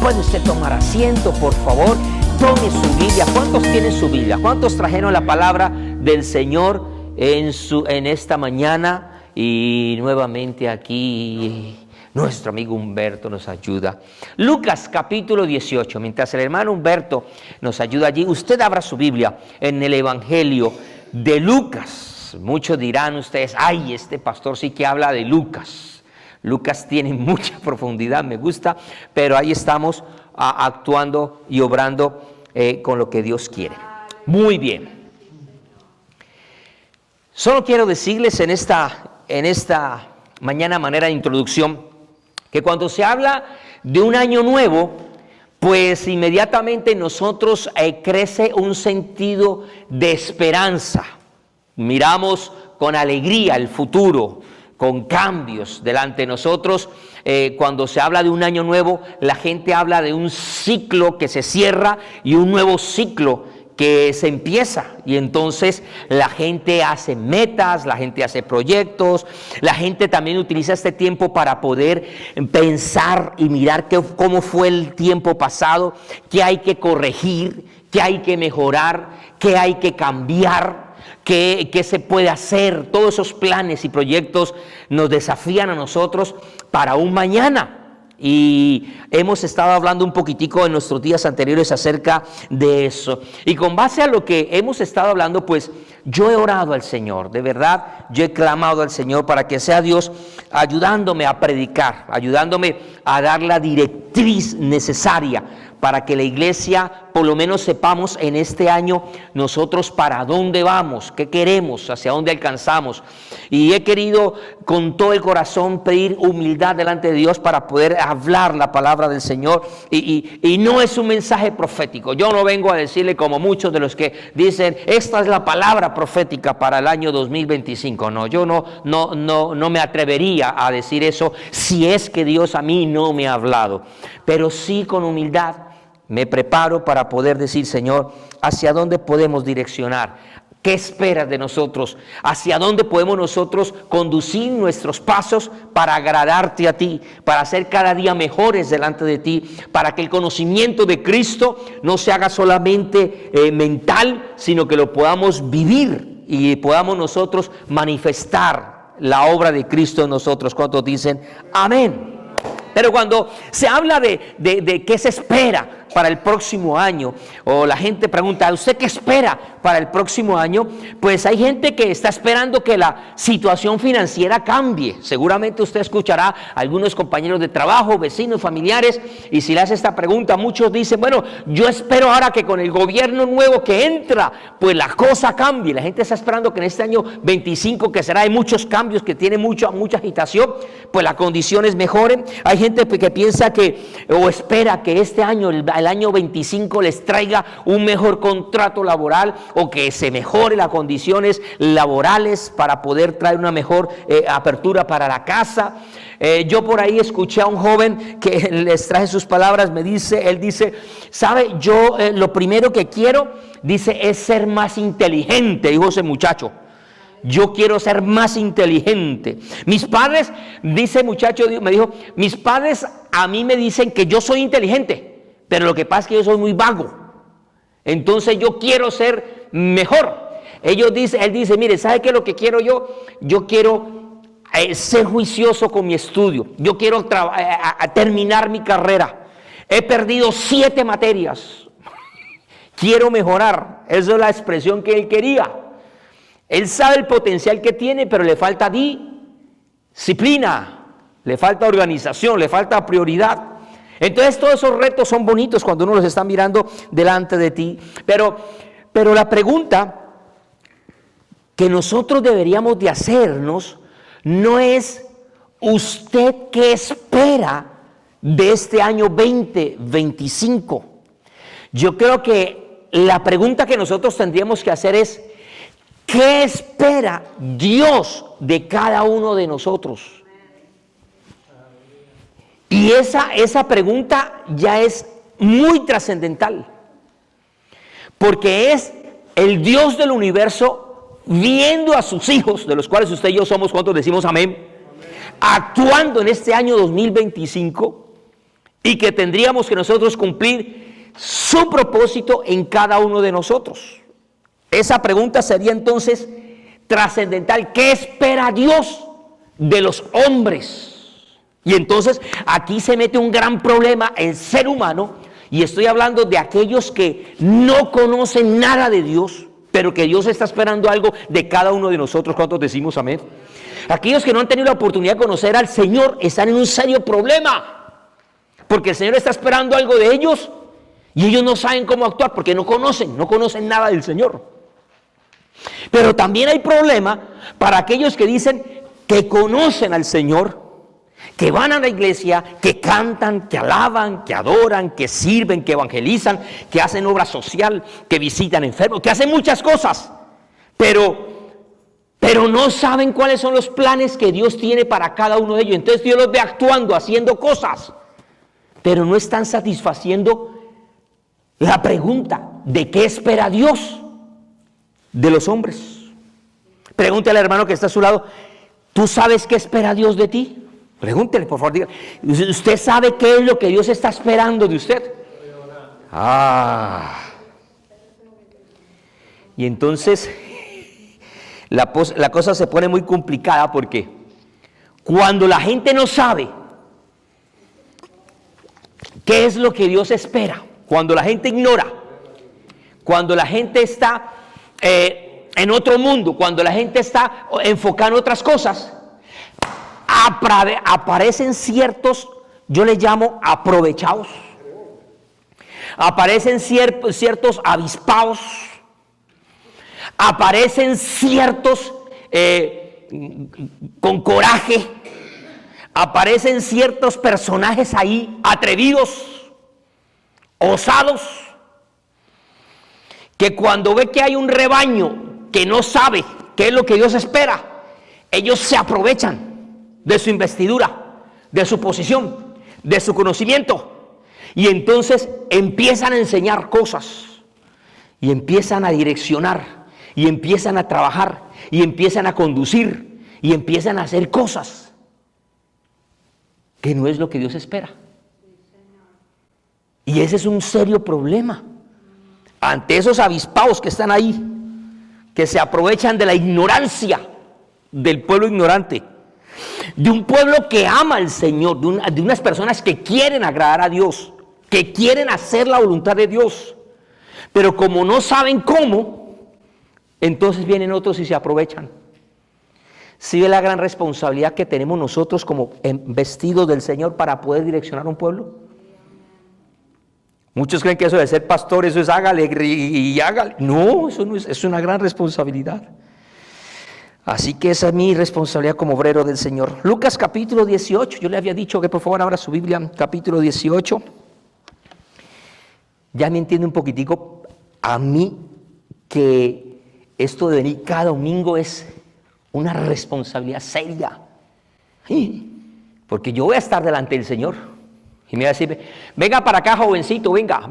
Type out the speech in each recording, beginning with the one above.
¿Puede usted tomar asiento, por favor? Tome su Biblia. ¿Cuántos tienen su Biblia? ¿Cuántos trajeron la palabra del Señor en esta mañana? Y nuevamente aquí nuestro amigo Humberto nos ayuda. Lucas capítulo 18. Mientras el hermano Humberto nos ayuda allí, usted abra su Biblia en el Evangelio de Lucas. Muchos dirán ustedes, ay, este pastor sí que habla de Lucas. Lucas tiene mucha profundidad, me gusta, pero ahí estamos actuando y obrando con lo que Dios quiere. Muy bien. Solo quiero decirles en esta mañana, manera de introducción, que cuando se habla de un año nuevo, pues inmediatamente en nosotros crece un sentido de esperanza. Miramos con alegría el futuro, con cambios delante de nosotros. Cuando se habla de un año nuevo, la gente habla de un ciclo que se cierra y un nuevo ciclo que se empieza, y entonces la gente hace metas, la gente hace proyectos, la gente también utiliza este tiempo para poder pensar y mirar cómo fue el tiempo pasado, qué hay que corregir, qué hay que mejorar, qué hay que cambiar, qué se puede hacer. Todos esos planes y proyectos nos desafían a nosotros para un mañana. Y hemos estado hablando un poquitico en nuestros días anteriores acerca de eso. Y con base a lo que hemos estado hablando, pues yo he orado al Señor, de verdad, yo he clamado al Señor para que sea Dios ayudándome a predicar, ayudándome a dar la directriz necesaria para que la iglesia por lo menos sepamos en este año nosotros para dónde vamos, qué queremos, hacia dónde alcanzamos. Y he querido con todo el corazón pedir humildad delante de Dios para poder hablar la palabra del Señor. Y no es un mensaje profético. Yo no vengo a decirle como muchos de los que dicen, esta es la palabra profética para el año 2025. No, yo no me atrevería a decir eso si es que Dios a mí no me ha hablado. Pero sí con humildad me preparo para poder decir, Señor, ¿hacia dónde podemos direccionar? ¿Qué esperas de nosotros? ¿Hacia dónde podemos nosotros conducir nuestros pasos para agradarte a ti? Para ser cada día mejores delante de ti, para que el conocimiento de Cristo no se haga solamente mental, sino que lo podamos vivir y podamos nosotros manifestar la obra de Cristo en nosotros. ¿Cuántos dicen amén? Pero cuando se habla de qué se espera para el próximo año, o la gente pregunta, ¿usted qué espera para el próximo año? Pues hay gente que está esperando que la situación financiera cambie. Seguramente usted escuchará a algunos compañeros de trabajo, vecinos, familiares, y si le hace esta pregunta, muchos dicen, bueno, yo espero ahora que con el gobierno nuevo que entra, pues la cosa cambie. La gente está esperando que en este año 25, que será de muchos cambios, que tiene mucha agitación, pues las condiciones mejoren. Hay gente que piensa o espera que este año, el año 25, les traiga un mejor contrato laboral, o que se mejore las condiciones laborales para poder traer una mejor apertura para la casa. Yo por ahí escuché a un joven que les traje sus palabras. Él dice, ¿sabe? Yo lo primero que quiero, dice, es ser más inteligente, dijo ese muchacho. Yo quiero ser más inteligente. Mis padres, dice muchacho, me dijo, mis padres a mí me dicen que yo soy inteligente, pero lo que pasa es que yo soy muy vago. Entonces yo quiero ser mejor. Él dice, mire, ¿sabe qué es lo que quiero yo? Yo quiero ser juicioso con mi estudio. Yo quiero terminar mi carrera. He perdido 7 materias. Quiero mejorar. Esa es la expresión que él quería. Él sabe el potencial que tiene, pero le falta disciplina, le falta organización, le falta prioridad. Entonces todos esos retos son bonitos cuando uno los está mirando delante de ti. Pero la pregunta que nosotros deberíamos de hacernos no es ¿usted qué espera de este año 2025? Yo creo que la pregunta que nosotros tendríamos que hacer es ¿qué espera Dios de cada uno de nosotros? Y esa pregunta ya es muy trascendental, porque es el Dios del universo viendo a sus hijos, de los cuales usted y yo somos, ¿cuántos decimos amén? Actuando en este año 2025 y que tendríamos que nosotros cumplir su propósito en cada uno de nosotros. Esa pregunta sería entonces trascendental. ¿Qué espera Dios de los hombres? Y entonces aquí se mete un gran problema el ser humano, y estoy hablando de aquellos que no conocen nada de Dios, pero que Dios está esperando algo de cada uno de nosotros. ¿Cuántos decimos amén? Aquellos que no han tenido la oportunidad de conocer al Señor están en un serio problema, porque el Señor está esperando algo de ellos y ellos no saben cómo actuar porque no conocen nada del Señor. Pero también hay problema para aquellos que dicen que conocen al Señor, que van a la iglesia, que cantan, que alaban, que adoran, que sirven, que evangelizan, que hacen obra social, que visitan enfermos, que hacen muchas cosas, pero no saben cuáles son los planes que Dios tiene para cada uno de ellos. Entonces Dios los ve actuando, haciendo cosas, pero no están satisfaciendo la pregunta de qué espera Dios de los hombres. Pregúntale al hermano que está a su lado, ¿tú sabes qué espera Dios de ti? Pregúntele, por favor, diga, ¿usted sabe qué es lo que Dios está esperando de usted? Y entonces la cosa se pone muy complicada, porque cuando la gente no sabe qué es lo que Dios espera, cuando la gente ignora, cuando la gente está en otro mundo, cuando la gente está enfocada en otras cosas, aparecen ciertos, yo les llamo aprovechados, aparecen ciertos avispados, aparecen ciertos con coraje, aparecen ciertos personajes ahí atrevidos, osados, que cuando ve que hay un rebaño que no sabe qué es lo que Dios espera, ellos se aprovechan de su investidura, de su posición, de su conocimiento, y entonces empiezan a enseñar cosas, y empiezan a direccionar, y empiezan a trabajar, y empiezan a conducir, y empiezan a hacer cosas que no es lo que Dios espera. Y ese es un serio problema ante esos avispados que están ahí, que se aprovechan de la ignorancia del pueblo ignorante, de un pueblo que ama al Señor, de unas personas que quieren agradar a Dios, que quieren hacer la voluntad de Dios, pero como no saben cómo, entonces vienen otros y se aprovechan. ¿Sí ve la gran responsabilidad que tenemos nosotros como vestidos del Señor para poder direccionar un pueblo? Muchos creen que eso de ser pastor, eso es hágale y hágale. No, eso no es una gran responsabilidad. Así que esa es mi responsabilidad como obrero del Señor. Lucas capítulo 18, yo le había dicho que por favor abra su Biblia, capítulo 18. Ya me entiende un poquitico a mí que esto de venir cada domingo es una responsabilidad seria. Porque yo voy a estar delante del Señor y me va a decir, venga para acá jovencito, venga.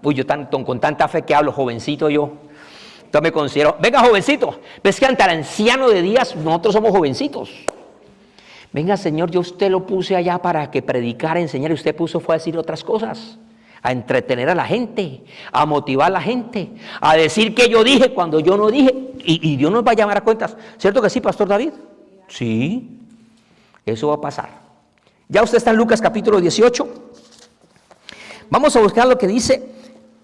Uy, yo con tanta fe que hablo, jovencito yo. Entonces me considero, venga jovencito, ves que ante el anciano de días nosotros somos jovencitos. Venga Señor, yo usted lo puse allá para que predicara, enseñara, y usted fue a decir otras cosas, a entretener a la gente, a motivar a la gente, a decir que yo dije cuando yo no dije, y Dios nos va a llamar a cuentas. ¿Cierto que sí, Pastor David? Sí, eso va a pasar. Ya usted está en Lucas capítulo 18. Vamos a buscar lo que dice.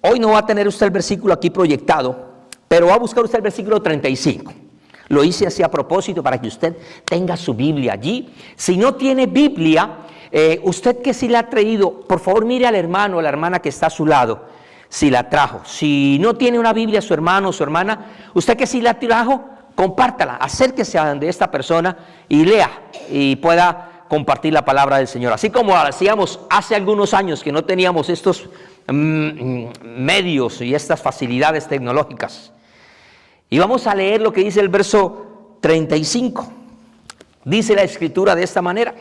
Hoy no va a tener usted el versículo aquí proyectado, pero va a buscar usted el versículo 35. Lo hice así a propósito para que usted tenga su Biblia allí. Si no tiene Biblia, usted que sí la ha traído, por favor mire al hermano o la hermana que está a su lado, si la trajo. Si no tiene una Biblia su hermano o su hermana, usted que sí la trajo, compártala, acérquese a donde esta persona y lea y pueda compartir la palabra del Señor. Así como hacíamos hace algunos años que no teníamos estos medios y estas facilidades tecnológicas. Y vamos a leer lo que dice el verso 35. Dice la escritura de esta manera: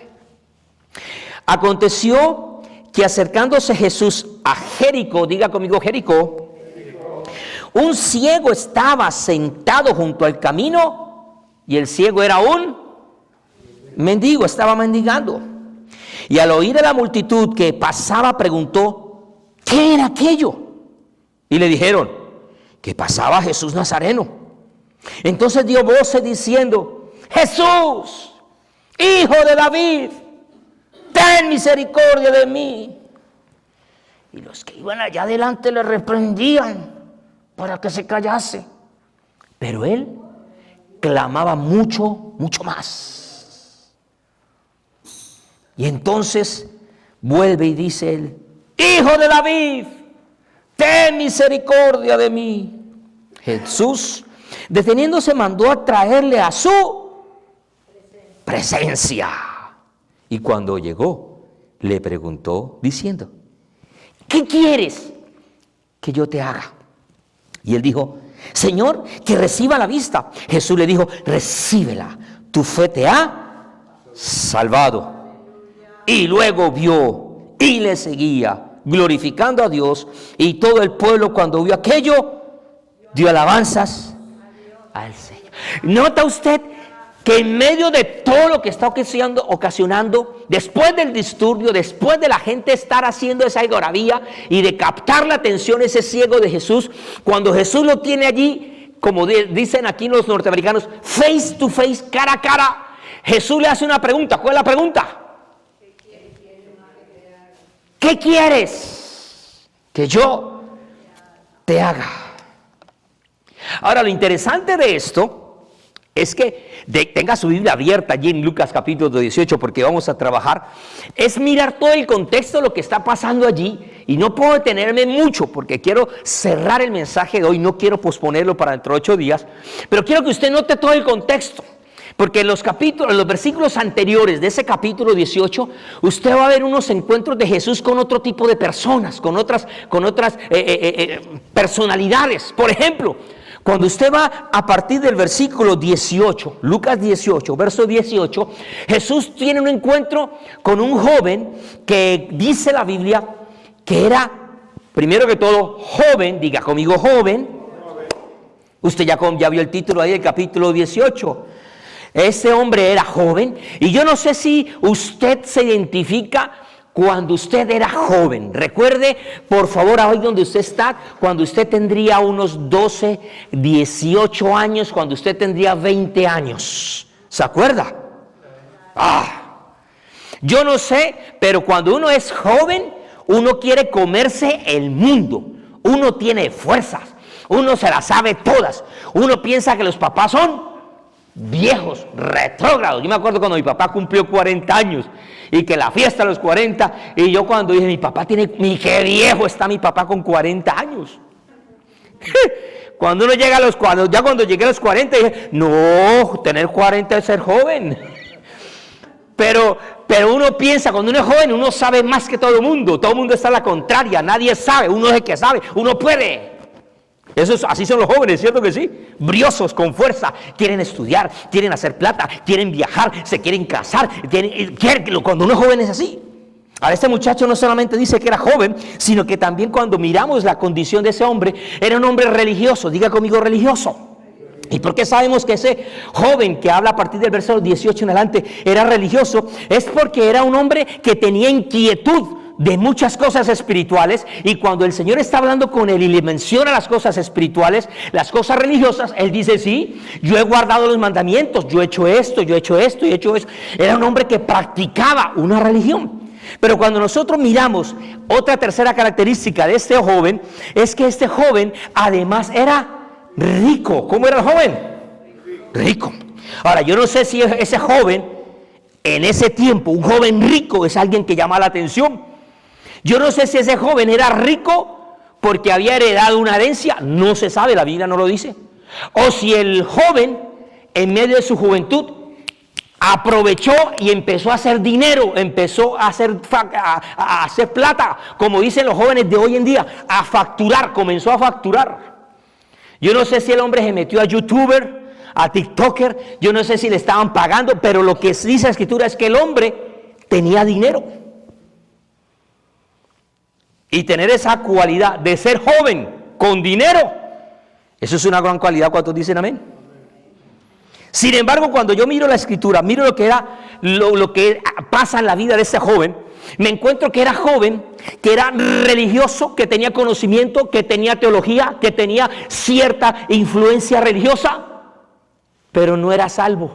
aconteció que acercándose Jesús a Jericó, diga conmigo Jericó, un ciego estaba sentado junto al camino, y el ciego era un mendigo, estaba mendigando. Y al oír a la multitud que pasaba, preguntó: ¿qué era aquello? Y le dijeron: que pasaba Jesús Nazareno. Entonces dio voces diciendo: Jesús, Hijo de David, ten misericordia de mí. Y los que iban allá adelante le reprendían para que se callase. Pero él clamaba mucho más. Y entonces vuelve y dice él: Hijo de David, ten misericordia de mí. Jesús, deteniéndose, mandó a traerle a su presencia. Y cuando llegó, le preguntó diciendo: ¿qué quieres que yo te haga? Y él dijo: Señor, que reciba la vista. Jesús le dijo: recíbela, tu fe te ha salvado. Y luego vio y le seguía, glorificando a Dios. Y todo el pueblo, cuando vio aquello, dio alabanzas al Señor. ¿Nota usted que en medio de todo lo que está ocasionando, después del disturbio, después de la gente estar haciendo esa algarabía y de captar la atención ese ciego de Jesús, cuando Jesús lo tiene allí, como dicen aquí los norteamericanos, face to face, cara a cara, Jesús le hace una pregunta? ¿Cuál es la pregunta? ¿Qué quieres que yo te haga? Ahora, lo interesante de esto es que tenga su Biblia abierta allí en Lucas capítulo 18, porque vamos a trabajar, es mirar todo el contexto de lo que está pasando allí. Y no puedo detenerme mucho porque quiero cerrar el mensaje de hoy, no quiero posponerlo para dentro de 8 días, pero quiero que usted note todo el contexto, porque en los versículos anteriores de ese capítulo 18, usted va a ver unos encuentros de Jesús con otro tipo de personas, con otras personalidades. Por ejemplo, cuando usted va a partir del versículo 18, Lucas 18, verso 18, Jesús tiene un encuentro con un joven que dice la Biblia que era, primero que todo, joven. Diga conmigo, joven. Usted ya vio el título ahí del capítulo 18. Ese hombre era joven, y yo no sé si usted se identifica cuando usted era joven. Recuerde, por favor, ahí donde usted está, cuando usted tendría unos 12, 18 años, cuando usted tendría 20 años. ¿Se acuerda? Yo no sé, pero cuando uno es joven, uno quiere comerse el mundo. Uno tiene fuerzas, uno se las sabe todas. Uno piensa que los papás son viejos, retrógrados. Yo me acuerdo cuando mi papá cumplió 40 años y que la fiesta a los 40, y yo cuando dije, mi papá tiene, qué viejo está mi papá con 40 años. Cuando uno llega a los 40, ya cuando llegué a los 40 dije, no, tener 40 es ser joven. Pero uno piensa, cuando uno es joven, uno sabe más que todo el mundo está a la contraria, nadie sabe, uno es el que sabe, uno puede. Así son los jóvenes, ¿cierto que sí? Briosos, con fuerza, quieren estudiar, quieren hacer plata, quieren viajar, se quieren casar, cuando uno es joven es así. Ahora, este muchacho no solamente dice que era joven, sino que también cuando miramos la condición de ese hombre, era un hombre religioso. Diga conmigo, religioso. ¿Y por qué sabemos que ese joven que habla a partir del verso 18 en adelante era religioso? Es porque era un hombre que tenía inquietud de muchas cosas espirituales, y cuando el Señor está hablando con él y le menciona las cosas espirituales, las cosas religiosas, él dice, sí, yo he guardado los mandamientos, yo he hecho esto, yo he hecho esto y he hecho eso. Era un hombre que practicaba una religión. Pero cuando nosotros miramos otra tercera característica de este joven, es que este joven además era rico. ¿Cómo era el joven? Rico. Ahora, yo no sé si ese joven, en ese tiempo, un joven rico es alguien que llama la atención. Yo no sé si ese joven era rico porque había heredado una herencia, no se sabe, la Biblia no lo dice. O si el joven, en medio de su juventud, aprovechó y empezó a hacer dinero, empezó a hacer plata, como dicen los jóvenes de hoy en día, a facturar, comenzó a facturar. Yo no sé si el hombre se metió a YouTuber, a TikToker, yo no sé si le estaban pagando, pero lo que dice la Escritura es que el hombre tenía dinero. Y tener esa cualidad de ser joven con dinero, eso es una gran cualidad. ¿Cuántos dicen amén? Sin embargo, cuando yo miro la Escritura, miro lo que era, lo que pasa en la vida de ese joven, me encuentro que era joven, que era religioso, que tenía conocimiento, que tenía teología, que tenía cierta influencia religiosa, pero no era salvo.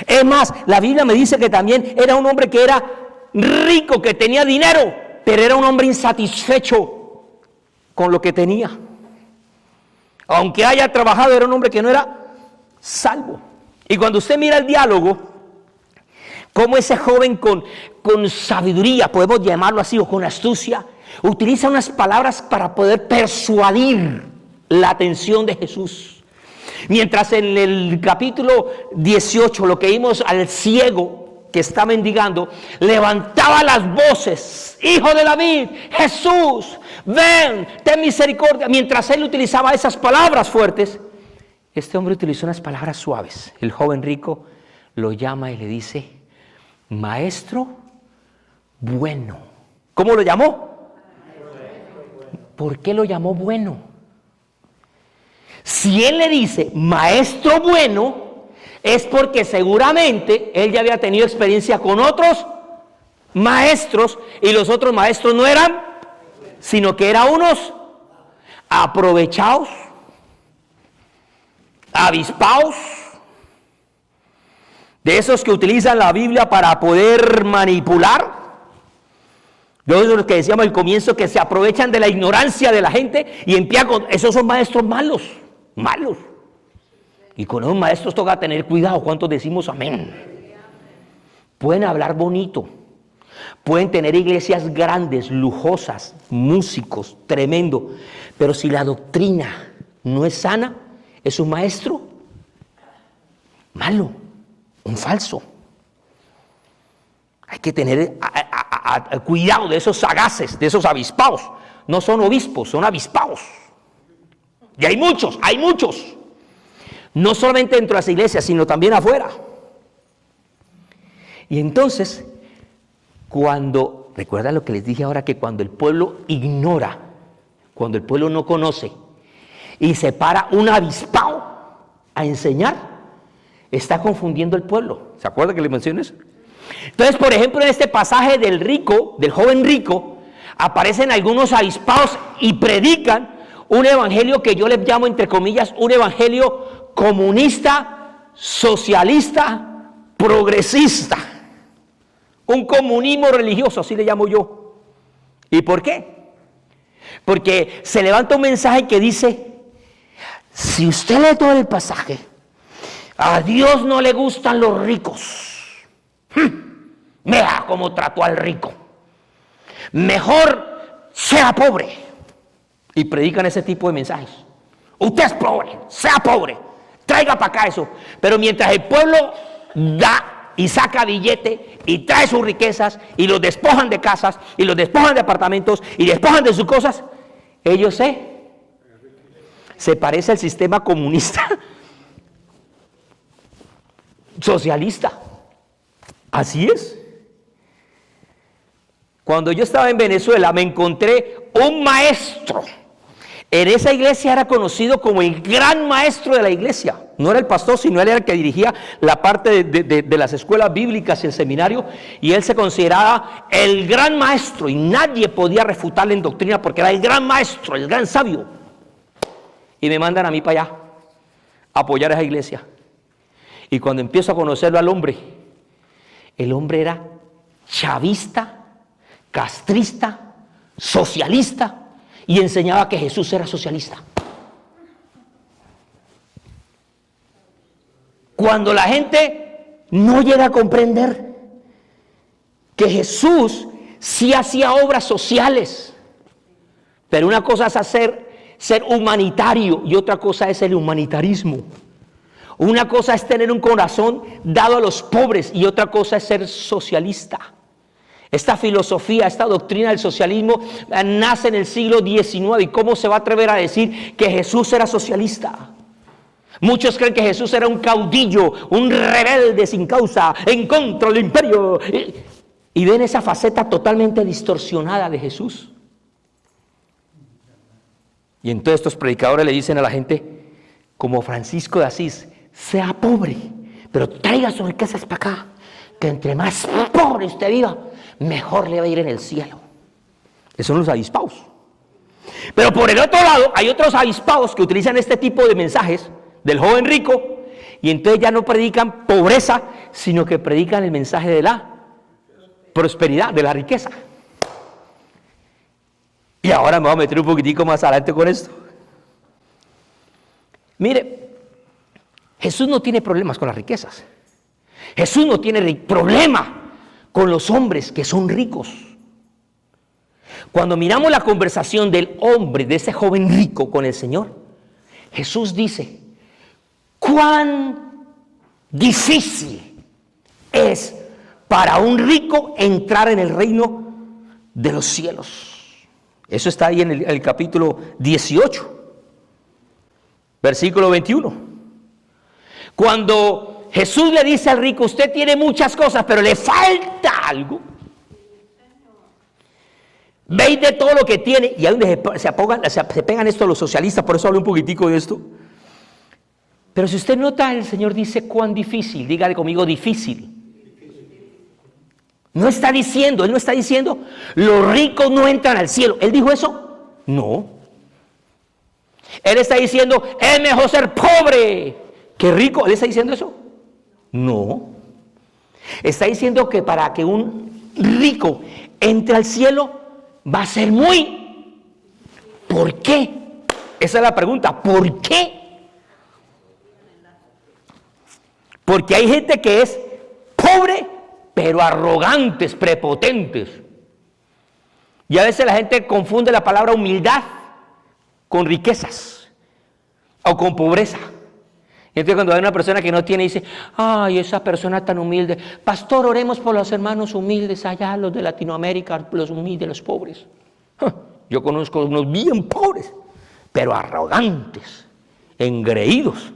Es más, la Biblia me dice que también era un hombre que era rico, que tenía dinero, pero era un hombre insatisfecho con lo que tenía. Aunque haya trabajado, era un hombre que no era salvo. Y cuando usted mira el diálogo, como ese joven con sabiduría, podemos llamarlo así, o con astucia, utiliza unas palabras para poder persuadir la atención de Jesús. Mientras en el capítulo 18, lo que vimos al ciego que está mendigando, levantaba las voces: Hijo de David, Jesús, ven, ten misericordia. Mientras él utilizaba esas palabras fuertes, este hombre utilizó unas palabras suaves. El joven rico lo llama y le dice: Maestro bueno. ¿Cómo lo llamó? ¿Por qué lo llamó bueno? Si él le dice maestro bueno, es porque seguramente él ya había tenido experiencia con otros maestros, y los otros maestros no eran, sino que eran unos aprovechados, avispados, de esos que utilizan la Biblia para poder manipular. De los que decíamos al comienzo, que se aprovechan de la ignorancia de la gente y empiezan con... Esos son maestros malos. Y con esos maestros toca tener cuidado. ¿Cuántos decimos amén? Pueden hablar bonito, pueden tener iglesias grandes, lujosas, músicos, tremendo, pero si la doctrina no es sana, es un maestro malo, un falso. Hay que tener cuidado de esos sagaces, de esos avispados. No son obispos, son avispados. Y hay muchos. No solamente dentro de las iglesias, sino también afuera. Y entonces, recuerda lo que les dije ahora, que cuando el pueblo ignora, cuando el pueblo no conoce, y se para un avispado a enseñar, está confundiendo el pueblo. ¿Se acuerda que le mencioné eso? Entonces, por ejemplo, en este pasaje del joven rico, aparecen algunos avispados y predican un evangelio que yo les llamo, entre comillas, un evangelio comunista, socialista, progresista. Un comunismo religioso, así le llamo yo. ¿Y por qué? Porque se levanta un mensaje que dice: si usted lee todo el pasaje, a Dios no le gustan los ricos. Vea cómo trató al rico. Mejor sea pobre. Y predican ese tipo de mensajes. Usted es pobre, sea pobre, traiga para acá eso. Pero mientras el pueblo da y saca billete y trae sus riquezas y los despojan de casas y los despojan de apartamentos y despojan de sus cosas, ellos se parece al sistema comunista, socialista. Así es. Cuando yo estaba en Venezuela me encontré un maestro. En esa iglesia era conocido como el gran maestro de la iglesia. No era el pastor, sino él era el que dirigía la parte de las escuelas bíblicas y el seminario. Y él se consideraba el gran maestro y nadie podía refutarle en doctrina porque era el gran maestro, el gran sabio. Y me mandan a mí para allá a apoyar a esa iglesia. Y cuando empiezo a conocerlo al hombre, el hombre era chavista, castrista, socialista, y enseñaba que Jesús era socialista. Cuando la gente no llega a comprender que Jesús sí hacía obras sociales, pero una cosa es ser humanitario y otra cosa es el humanitarismo. Una cosa es tener un corazón dado a los pobres y otra cosa es ser socialista. Esta filosofía, esta doctrina del socialismo nace en el siglo XIX. ¿Y cómo se va a atrever a decir que Jesús era socialista? Muchos creen que Jesús era un caudillo, un rebelde sin causa, en contra del imperio. Y ven esa faceta totalmente distorsionada de Jesús. Y entonces estos predicadores le dicen a la gente, como Francisco de Asís: sea pobre, pero traiga sus riquezas para acá. que entre más pobre usted viva, mejor le va a ir en el cielo. Esos son los avispados. Pero por el otro lado, hay otros avispados que utilizan este tipo de mensajes del joven rico, y entonces ya no predican pobreza, sino que predican el mensaje de la prosperidad, de la riqueza. Y ahora me voy a meter un poquitico más adelante con esto. Mire, Jesús no tiene problemas con las riquezas. Jesús no tiene problema con los hombres que son ricos. Cuando miramos la conversación del hombre, de ese joven rico con el Señor, Jesús dice, cuán difícil es para un rico entrar en el reino de los cielos. Eso está ahí en el capítulo 18, versículo 21. Cuando Jesús le dice al rico, usted tiene muchas cosas, pero le falta algo. Veis de todo lo que tiene, y ahí donde se pegan esto los socialistas, por eso hablo un poquitico de esto. Pero si usted nota, el Señor dice cuán difícil, dígale conmigo difícil. Él no está diciendo, los ricos no entran al cielo. ¿Él dijo eso? No. Él está diciendo, es mejor ser pobre que rico. ¿Él está diciendo eso? No. Está diciendo que para que un rico entre al cielo, va a ser muy... ¿Por qué? Esa es la pregunta. ¿Por qué? Porque hay gente que es pobre, pero arrogantes, prepotentes. Y a veces la gente confunde la palabra humildad con riquezas o con pobreza. Y entonces cuando hay una persona que no tiene, dice, ay, esa persona tan humilde. Pastor, oremos por los hermanos humildes allá, los de Latinoamérica, los humildes, los pobres. Yo conozco unos bien pobres, pero arrogantes, engreídos.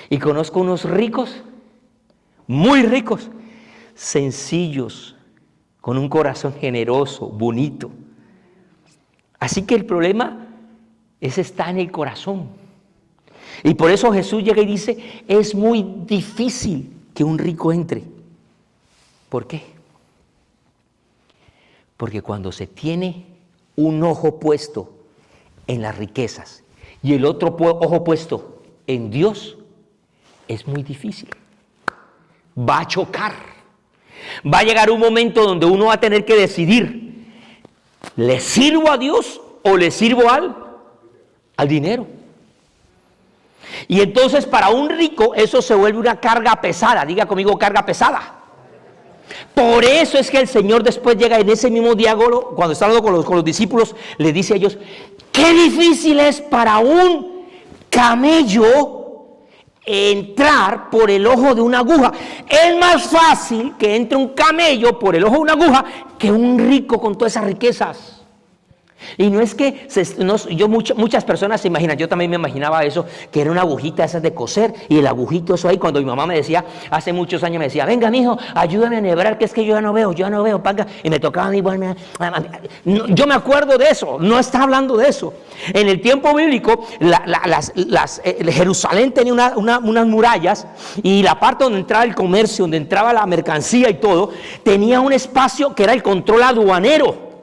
Y conozco unos ricos, muy ricos, sencillos, con un corazón generoso, bonito. Así que el problema está en el corazón. Y por eso Jesús llega y dice, es muy difícil que un rico entre. ¿Por qué? Porque cuando se tiene un ojo puesto en las riquezas y el otro ojo puesto en Dios, es muy difícil. Va a chocar. Va a llegar un momento donde uno va a tener que decidir, ¿le sirvo a Dios o le sirvo al dinero? Y entonces para un rico eso se vuelve una carga pesada. Diga conmigo, carga pesada. Por eso es que el Señor después llega en ese mismo diálogo, cuando está hablando con los discípulos, le dice a ellos, qué difícil es para un camello entrar por el ojo de una aguja. Es más fácil que entre un camello por el ojo de una aguja que un rico con todas esas riquezas. Y no es que, muchas personas se imaginan, yo también me imaginaba eso, que era una agujita esas de coser, y el agujito eso ahí, cuando mi mamá me decía, hace muchos años me decía, venga mijo, ayúdame a enhebrar, que es que yo ya no veo, paga, y me tocaba a mí, bueno, yo me acuerdo de eso, no está hablando de eso. En el tiempo bíblico, Jerusalén tenía unas murallas, y la parte donde entraba el comercio, donde entraba la mercancía y todo, tenía un espacio que era el control aduanero.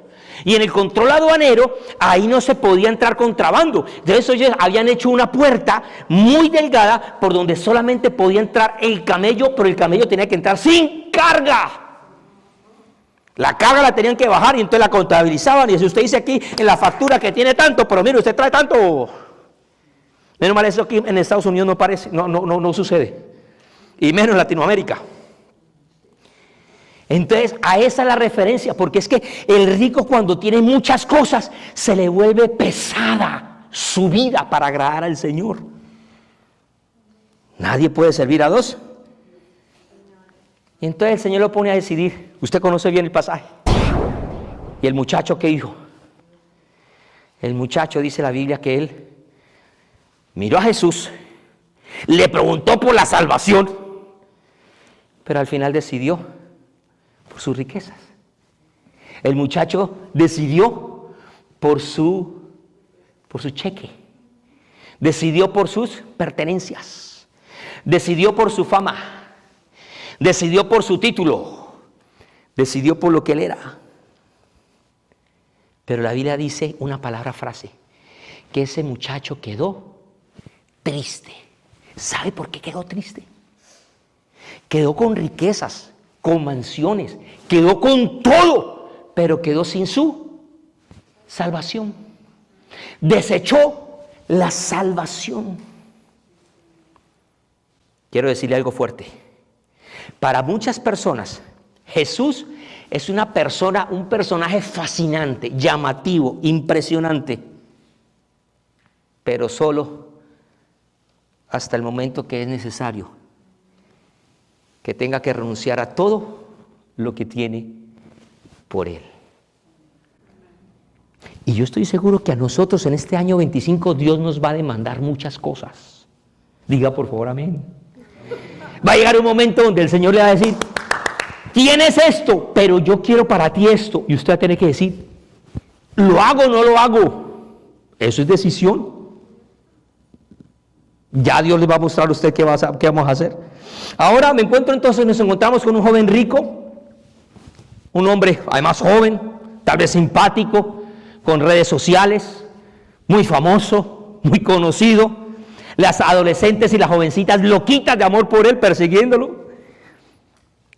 Y en el control aduanero, ahí no se podía entrar contrabando. De eso ellos habían hecho una puerta muy delgada por donde solamente podía entrar el camello, pero el camello tenía que entrar sin carga. La carga la tenían que bajar y entonces la contabilizaban. Y si usted dice aquí en la factura que tiene tanto, pero mire, usted trae tanto. Menos mal, eso aquí en Estados Unidos no parece, no sucede. Y menos en Latinoamérica. Entonces, a esa es la referencia, porque es que el rico cuando tiene muchas cosas, se le vuelve pesada su vida para agradar al Señor. Nadie puede servir a dos. Y entonces el Señor lo pone a decidir. Usted conoce bien el pasaje. ¿Y el muchacho qué dijo? El muchacho, dice la Biblia, que él miró a Jesús, le preguntó por la salvación, pero al final decidió por sus riquezas. El muchacho decidió por su cheque, decidió por sus pertenencias, decidió por su fama, decidió por su título, decidió por lo que él era. Pero la Biblia dice una palabra frase, que ese muchacho quedó triste. ¿Sabe por qué quedó triste? Quedó con riquezas, con mansiones, quedó con todo, pero quedó sin su salvación. Desechó la salvación. Quiero decirle algo fuerte. Para muchas personas, Jesús es una persona, un personaje fascinante, llamativo, impresionante, pero solo hasta el momento que es necesario que tenga que renunciar a todo lo que tiene por Él. Y yo estoy seguro que a nosotros en este año 25 Dios nos va a demandar muchas cosas. Diga por favor amén. Va a llegar un momento donde el Señor le va a decir, tienes esto, pero yo quiero para ti esto. Y usted va a tener que decir, ¿lo hago o no lo hago? Eso es decisión. Ya Dios le va a mostrar a usted qué vamos a hacer. Ahora nos encontramos con un joven rico, un hombre además joven, tal vez simpático, con redes sociales, muy famoso, muy conocido. Las adolescentes y las jovencitas loquitas de amor por él, persiguiéndolo.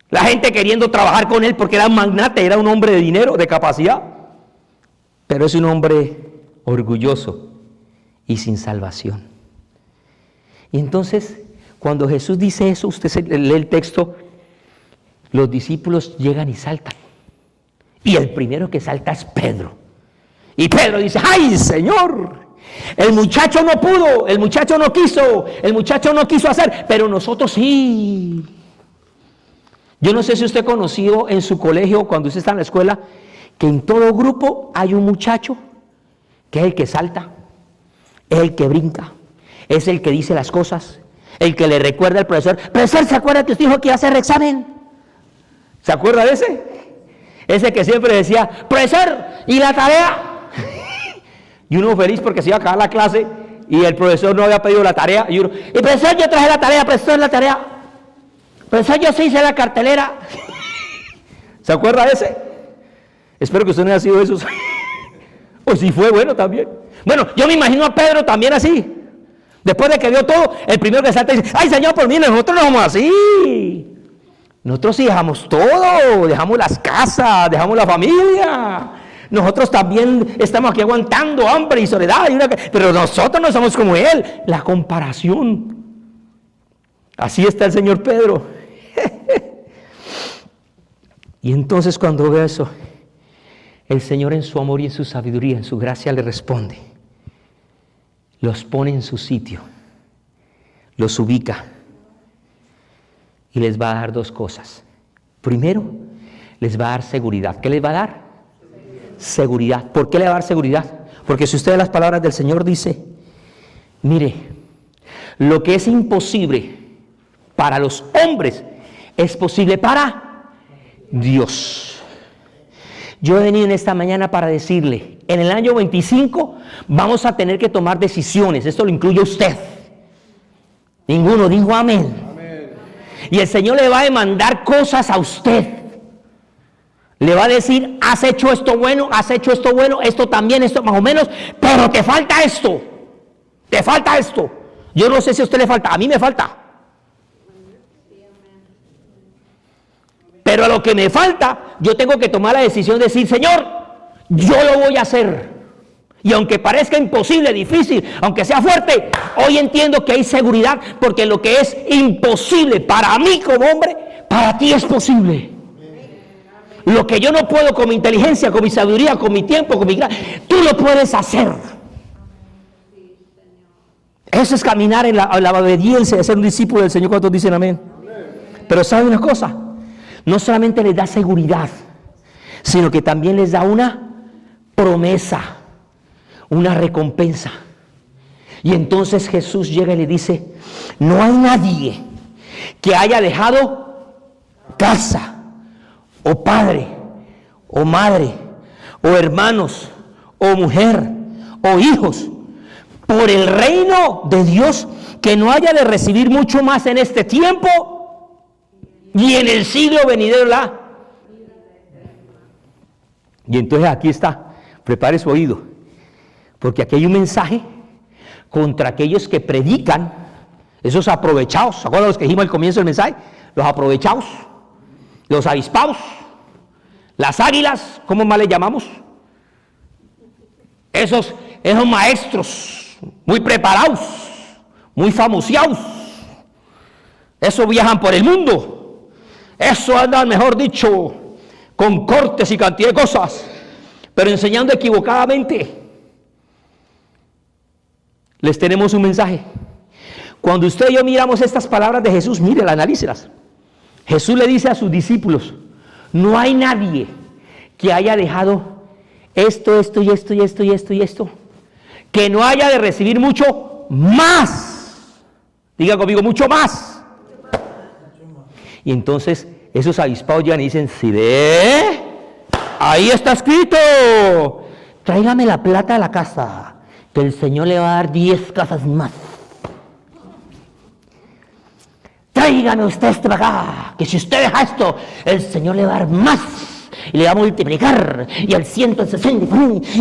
La gente queriendo trabajar con él porque era un magnate, era un hombre de dinero, de capacidad. Pero es un hombre orgulloso y sin salvación. Y entonces, cuando Jesús dice eso, usted lee el texto, los discípulos llegan y saltan. Y el primero que salta es Pedro. Y Pedro dice, ¡ay, Señor! El muchacho no pudo, el muchacho no quiso hacer, pero nosotros sí. Yo no sé si usted conoció en su colegio, cuando usted está en la escuela, que en todo grupo hay un muchacho que es el que salta, es el que brinca, es el que dice las cosas, el que le recuerda al profesor. Profesor, ¿se acuerda que usted dijo que iba a hacer examen? ¿Se acuerda de ese? Ese que siempre decía, profesor, ¿y la tarea? Y uno feliz porque se iba a acabar la clase y el profesor no había pedido la tarea. Y uno, y profesor, yo traje la tarea, profesor, la tarea. Profesor, yo sí hice la cartelera. ¿Se acuerda de ese? Espero que usted no haya sido de esos. O si fue, bueno, también. Bueno, yo me imagino a Pedro también así. Después de que vio todo, el primero que salta dice, ¡ay, Señor, por mí, nosotros no somos así! Nosotros sí dejamos todo, dejamos las casas, dejamos la familia. Nosotros también estamos aquí aguantando hambre y soledad, pero nosotros no somos como Él. La comparación. Así está el Señor Pedro. Y entonces cuando ve eso, el Señor en su amor y en su sabiduría, en su gracia le responde. Los pone en su sitio, los ubica y les va a dar dos cosas. Primero, les va a dar seguridad. ¿Qué les va a dar? Seguridad. ¿Por qué le va a dar seguridad? Porque si usted ve las palabras del Señor dice, mire, lo que es imposible para los hombres es posible para Dios. Yo he venido en esta mañana para decirle, en el año 25 vamos a tener que tomar decisiones. Esto lo incluye usted. Ninguno dijo amén. Y el Señor le va a demandar cosas a usted. Le va a decir, has hecho esto bueno, esto también, esto más o menos, pero te falta esto. Yo no sé si a usted le falta, a mí me falta. Pero a lo que me falta, yo tengo que tomar la decisión de decir, Señor, yo lo voy a hacer. Y aunque parezca imposible, difícil, aunque sea fuerte, hoy entiendo que hay seguridad, porque lo que es imposible para mí como hombre, para ti es posible. Lo que yo no puedo con mi inteligencia, con mi sabiduría, con mi tiempo, con mi gracia, tú lo puedes hacer. Eso es caminar en la obediencia de ser un discípulo del Señor. ¿Cuántos dicen amén? Pero ¿sabe una cosa? No solamente les da seguridad, sino que también les da una promesa, una recompensa. Y entonces Jesús llega y le dice, no hay nadie que haya dejado casa, o padre, o madre, o hermanos, o mujer, o hijos, por el reino de Dios, que no haya de recibir mucho más en este tiempo y en el siglo venidero la. Y entonces aquí está, prepare su oído, porque aquí hay un mensaje contra aquellos que predican, esos aprovechados. ¿Se acuerdan los que dijimos al comienzo del mensaje? Los aprovechados, los avispados, las águilas, ¿cómo más les llamamos? Esos maestros muy preparados, muy famoseados, esos viajan por el mundo, esos andan, mejor dicho, con cortes y cantidad de cosas, pero enseñando equivocadamente. Les tenemos un mensaje. Cuando usted y yo miramos estas palabras de Jesús, mírelas, analícelas. Jesús le dice a sus discípulos: no hay nadie que haya dejado esto, que no haya de recibir mucho más. Diga conmigo, mucho más. Y entonces esos avispados llegan y dicen: ¿sí ve? Ahí está escrito. Tráigame la plata de la casa, que el Señor le va a dar 10 casas más. Tráigame usted esto para acá, que si usted deja esto, el Señor le va a dar más. Y le va a multiplicar, y al 160,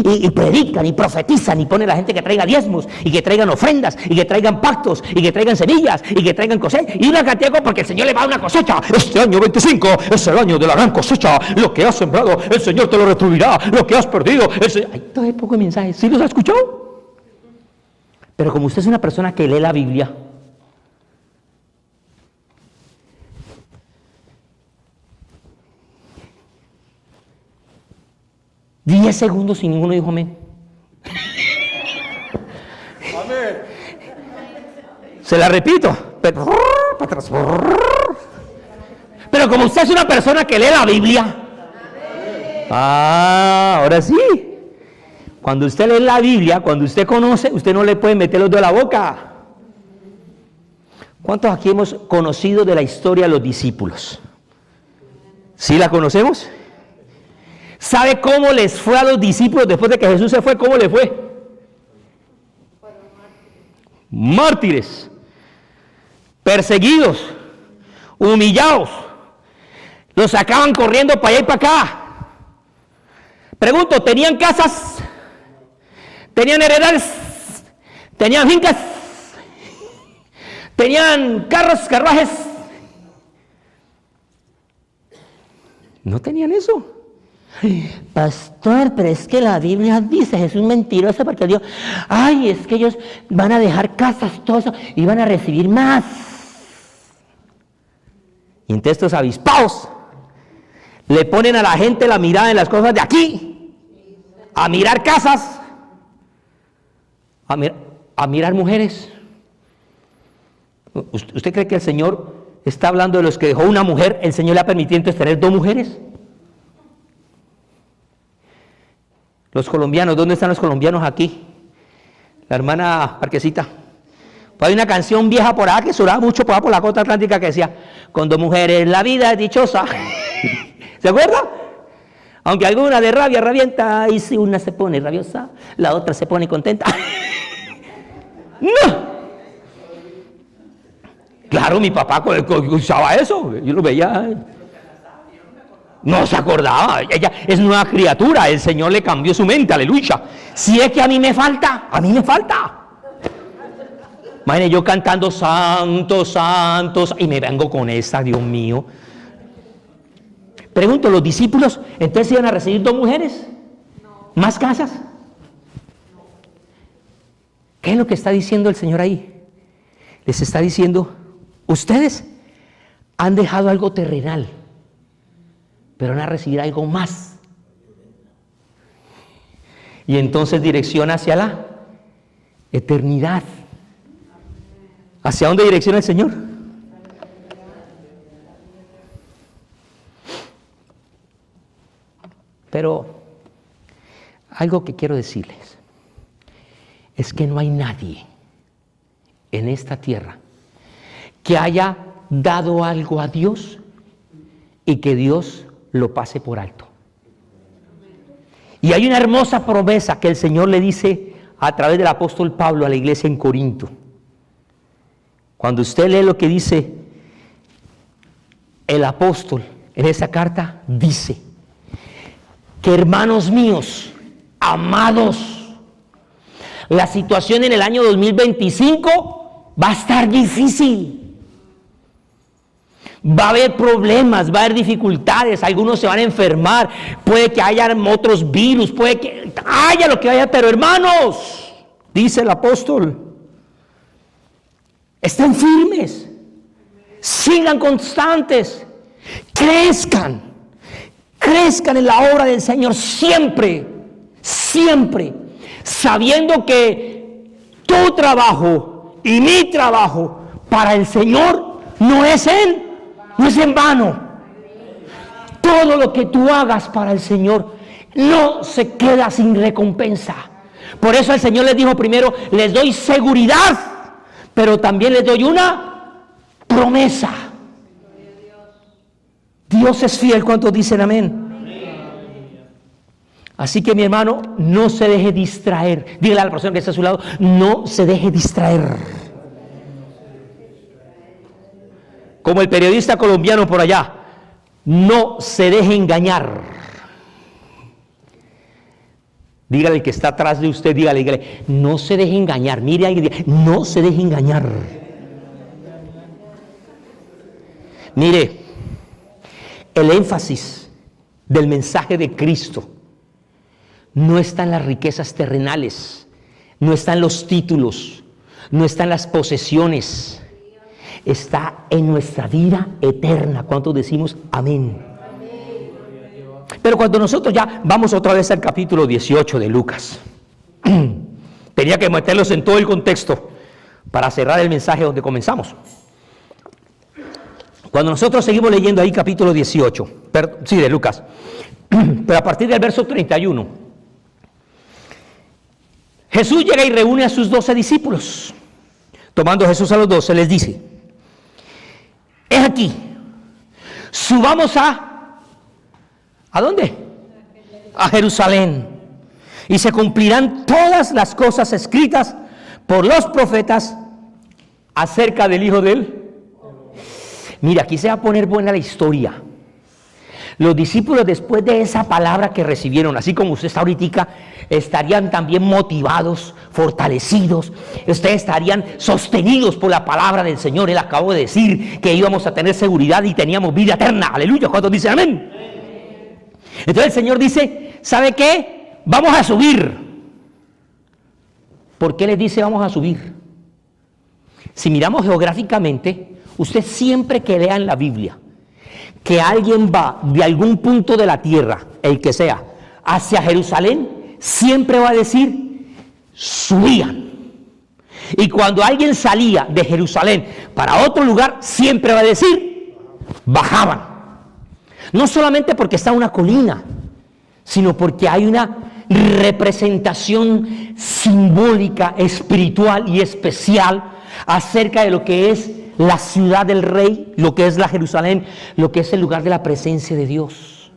y predican, y profetizan, y ponen a la gente que traiga diezmos, y que traigan ofrendas, y que traigan pactos, y que traigan semillas, y que traigan cosecha, y una cantidad de cosas, porque el Señor le va a dar una cosecha. Este año 25 es el año de la gran cosecha. Lo que has sembrado, el Señor te lo retribuirá. Lo que has perdido, hay todo de poco mensajes. ¿Sí los ha escuchado? Pero como usted es una persona que lee la Biblia, ...10 segundos y ninguno dijo amén. Amén. Se la repito. Pero como usted es una persona que lee la Biblia. Ahora sí. Cuando usted lee la Biblia, cuando usted conoce, usted no le puede meter los dedos a la boca. ¿Cuántos aquí hemos conocido de la historia de los discípulos? ¿Sí la conocemos? ¿Sabe cómo les fue a los discípulos después de que Jesús se fue? ¿Cómo les fue? Mártires, perseguidos, humillados, los sacaban corriendo para allá y para acá. Pregunto, ¿tenían casas? ¿Tenían heredades? ¿Tenían fincas? ¿Tenían carros, carruajes? No tenían eso. Pastor, pero es que la Biblia dice, Jesús mentiroso, porque Dios, es que ellos van a dejar casas, todo eso, y van a recibir más. Y entonces estos avispados le ponen a la gente la mirada en las cosas de aquí, a mirar casas, a mirar mujeres. ¿Usted cree que el Señor está hablando de los que dejó una mujer? ¿El Señor le ha permitido entonces tener 2 mujeres? Los colombianos, ¿dónde están los colombianos aquí? La hermana Parquecita. Pues hay una canción vieja por ahí que sonaba mucho por la costa atlántica que decía: con 2 mujeres la vida es dichosa. ¿Se acuerda? Aunque alguna de rabia revienta, y si una se pone rabiosa, la otra se pone contenta. ¡No! Claro, mi papá usaba eso, yo lo veía. No se acordaba, ella es nueva criatura, el Señor le cambió su mente, aleluya. Si es que a mí me falta. Imagínate yo cantando santos, santos, y me vengo con esa, Dios mío. Pregunto, ¿los discípulos entonces iban a recibir 2 mujeres? No. ¿Más casas? No. ¿Qué es lo que está diciendo el Señor ahí? Les está diciendo: ustedes han dejado algo terrenal, pero van a recibir algo más. Y entonces dirección hacia la eternidad. ¿Hacia dónde direcciona el Señor? Pero algo que quiero decirles es que no hay nadie en esta tierra que haya dado algo a Dios y que Dios lo pase por alto. Y hay una hermosa promesa que el Señor le dice a través del apóstol Pablo a la iglesia en Corinto. Cuando usted lee lo que dice el apóstol en esa carta dice que, hermanos míos, amados, la situación en el año 2025 va a estar difícil. Va a haber problemas, va a haber dificultades, algunos se van a enfermar, puede que haya otros virus, puede que haya lo que haya, pero hermanos, dice el apóstol, estén firmes, sigan constantes, crezcan en la obra del Señor siempre, sabiendo que tu trabajo y mi trabajo para el Señor no es en vano. Todo lo que tú hagas para el Señor no se queda sin recompensa. Por eso el Señor les dijo primero, les doy seguridad, pero también les doy una promesa. Dios es fiel. ¿Cuántos dicen amén? Así que, mi hermano, no se deje distraer. Dígale a la persona que está a su lado, no se deje distraer. Como el periodista colombiano por allá, no se deje engañar. Dígale al que está atrás de usted, dígale, no se deje engañar. Mire a alguien, no se deje engañar. Mire, el énfasis del mensaje de Cristo no está en las riquezas terrenales, no está en los títulos, no está en las posesiones. Está en nuestra vida eterna. ¿Cuántos decimos amén? Pero cuando nosotros ya vamos otra vez al capítulo 18 de Lucas, tenía que meterlos en todo el contexto para cerrar el mensaje donde comenzamos. Cuando nosotros seguimos leyendo ahí capítulo 18, de Lucas, pero a partir del verso 31, Jesús llega y reúne a sus 12 discípulos. Tomando Jesús a los 12, les dice: es aquí, subamos ¿a dónde? A Jerusalén, y se cumplirán todas las cosas escritas por los profetas acerca del Hijo de él. Mira, aquí se va a poner buena la historia. Los discípulos, después de esa palabra que recibieron, así como usted está ahorita, estarían también motivados, fortalecidos. Ustedes estarían sostenidos por la palabra del Señor. Él acabó de decir que íbamos a tener seguridad y teníamos vida eterna. Aleluya. ¿Cuántos dicen amén? Entonces el Señor dice, ¿sabe qué? Vamos a subir. ¿Por qué les dice vamos a subir? Si miramos geográficamente, usted siempre que lea en la Biblia que alguien va de algún punto de la tierra, el que sea, hacia Jerusalén, siempre va a decir, subían. Y cuando alguien salía de Jerusalén para otro lugar, siempre va a decir, bajaban. No solamente porque está una colina, sino porque hay una representación simbólica, espiritual y especial acerca de lo que es la ciudad del rey, lo que es la Jerusalén, lo que es el lugar de la presencia de Dios.